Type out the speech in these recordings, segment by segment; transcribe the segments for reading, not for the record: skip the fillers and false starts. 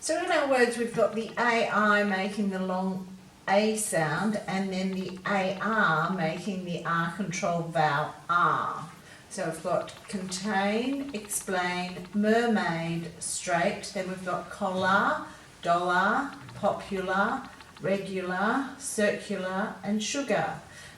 So in our words, we've got the AI making the long A sound, and then the AR making the R control vowel R. So we've got contain, explain, mermaid, straight. Then we've got collar, dollar, popular, regular, circular, and sugar.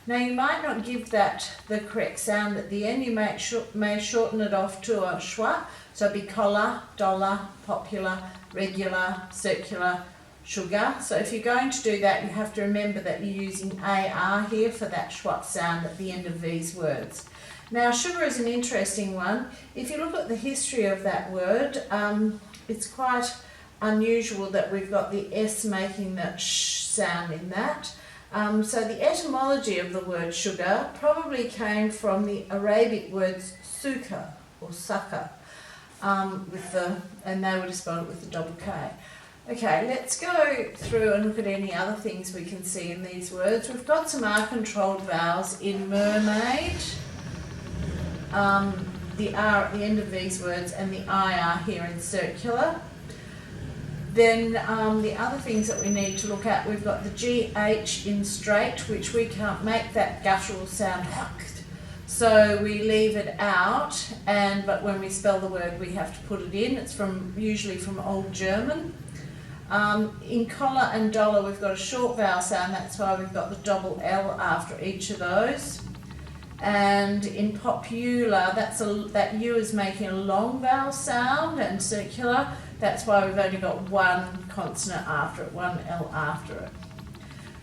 Now you might not give that the correct sound at the end. You may shorten it off to a schwa. So it'd be collar, dollar, popular, regular, circular, sugar. So if you're going to do that, you have to remember that you're using AR here for that schwa sound at the end of these words. Now sugar is an interesting one. If you look at the history of that word, it's quite unusual that we've got the S making that sh sound in that. So the etymology of the word sugar probably came from the Arabic words suka or sucker, and they would have spelled it with the double K. Okay, let's go through and look at any other things we can see in these words. We've got some R-controlled vowels in mermaid, the R at the end of these words, and the IR here in circular. Then the other things that we need to look at, we've got the GH in straight, which we can't make that guttural sound, so we leave it out, but when we spell the word we have to put it in. It's usually from Old German. In collar and dollar we've got a short vowel sound, that's why we've got the double L after each of those. And in popular, that U is making a long vowel sound, and circular, that's why we've only got one consonant after it, one L after it.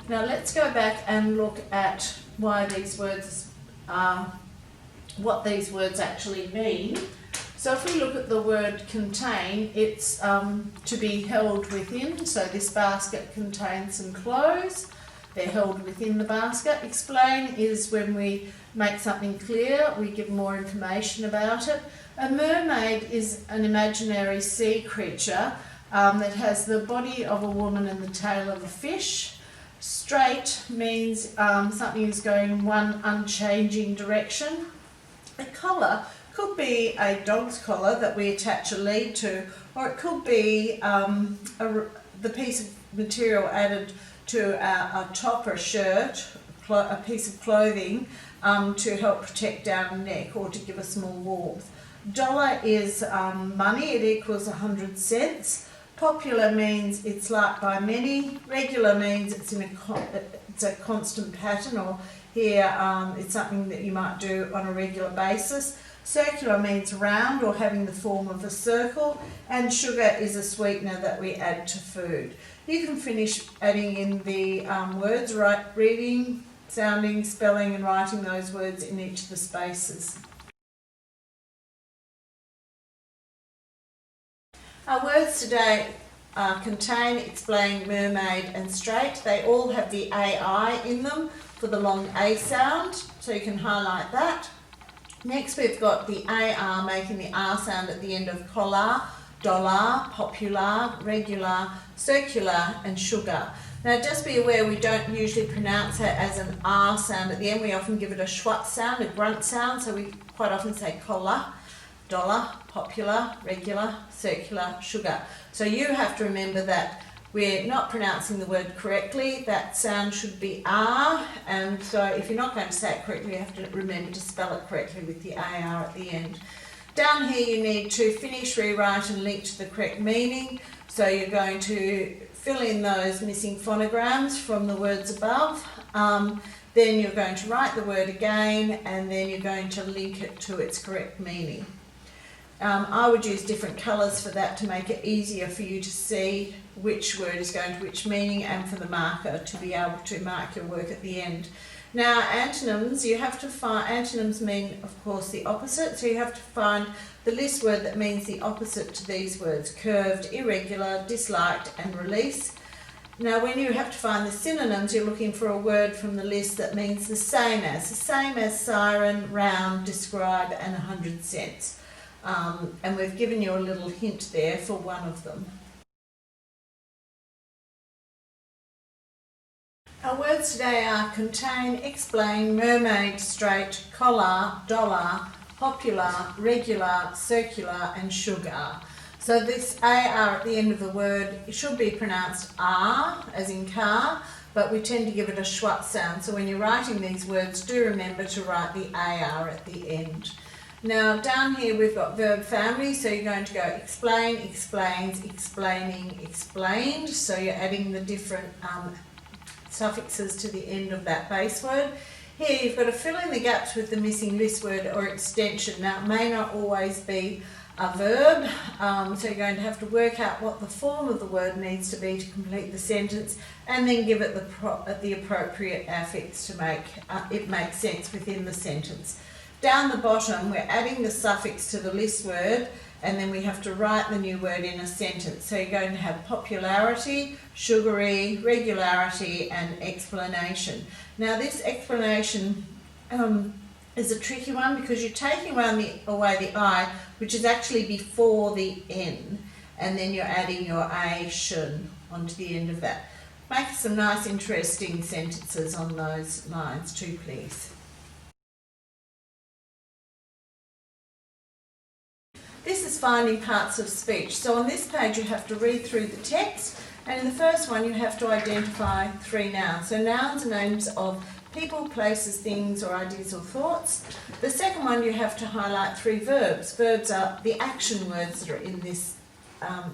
Now let's go back and look at why these words are, what these words actually mean. So if we look at the word contain, it's to be held within. So this basket contains some clothes. They're held within the basket. Explain is when we make something clear, we give more information about it. A mermaid is an imaginary sea creature that has the body of a woman and the tail of a fish. Straight means something is going in one unchanging direction. A collar could be a dog's collar that we attach a lead to, or it could be the piece of material added to a top or a shirt, a piece of clothing to help protect down the neck or to give us more warmth. Dollar is money, it equals 100 cents. Popular means it's liked by many. Regular means it's a constant pattern, or here it's something that you might do on a regular basis. Circular means round or having the form of a circle, and sugar is a sweetener that we add to food. You can finish adding in the words, reading, sounding, spelling and writing those words in each of the spaces. Our words today contain, explain, mermaid and straight. They all have the AI in them for the long A sound, so you can highlight that. Next we've got the AR making the R sound at the end of collar, dollar, popular, regular, circular and sugar. Now just be aware we don't usually pronounce it as an R sound at the end. We often give it a schwat sound, a grunt sound, so we quite often say collar, dollar, popular, regular, circular, sugar. So you have to remember that we're not pronouncing the word correctly. That sound should be R, and so if you're not going to say it correctly, you have to remember to spell it correctly with the AR at the end. Down here you need to finish, rewrite and link to the correct meaning. So you're going to fill in those missing phonograms from the words above. Then you're going to write the word again, and then you're going to link it to its correct meaning. I would use different colours for that to make it easier for you to see which word is going to which meaning, and for the marker to be able to mark your work at the end. Now antonyms, you have to find, antonyms mean of course the opposite, so you have to find the list word that means the opposite to these words: curved, irregular, disliked and release. Now when you have to find the synonyms, you're looking for a word from the list that means the same as siren, round, describe and 100 cents. And we've given you a little hint there for one of them. Our words today are contain, explain, mermaid, straight, collar, dollar, popular, regular, circular and sugar. So this AR at the end of the word, it should be pronounced R, as in car, but we tend to give it a schwat sound. So when you're writing these words, do remember to write the AR at the end. Now down here we've got verb family, so you're going to go explain, explains, explaining, explained. So you're adding the different suffixes to the end of that base word. Here you've got to fill in the gaps with the missing list word or extension. Now it may not always be a verb, so you're going to have to work out what the form of the word needs to be to complete the sentence, and then give it the appropriate affix to make it make sense within the sentence. Down the bottom we're adding the suffix to the list word, and then we have to write the new word in a sentence. So you're going to have popularity, sugary, regularity and explanation. Now this explanation is a tricky one because you're taking away the I, which is actually before the N, and then you're adding your ation onto the end of that. Make some nice interesting sentences on those lines too, please. This is finding parts of speech. So on this page you have to read through the text, and in the first one you have to identify 3 nouns. So nouns are names of people, places, things or ideas or thoughts. The second one you have to highlight 3 verbs. Verbs are the action words that are in this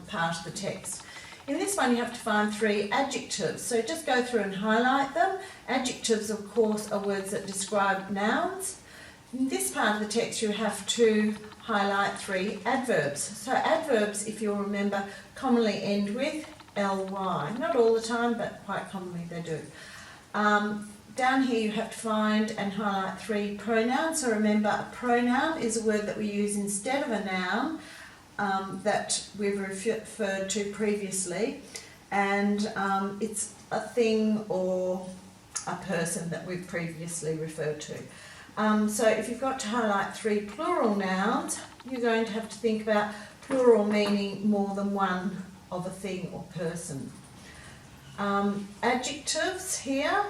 part of the text. In this one you have to find 3 adjectives. So just go through and highlight them. Adjectives of course are words that describe nouns. In this part of the text you have to highlight 3 adverbs. So adverbs, if you'll remember, commonly end with ly. Not all the time, but quite commonly they do. Down here you have to find and highlight 3 pronouns. So remember, a pronoun is a word that we use instead of a noun that we've referred to previously, and it's a thing or a person that we've previously referred to. So if you've got to highlight 3 plural nouns, you're going to have to think about plural meaning more than one of a thing or person. Adjectives here,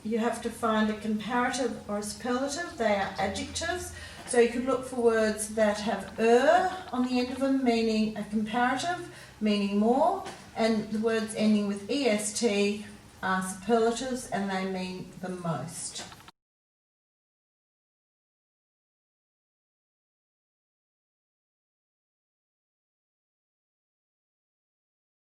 you have to find a comparative or a superlative. They are adjectives. So you could look for words that have on the end of them, meaning a comparative, meaning more, and the words ending with est are superlatives and they mean the most.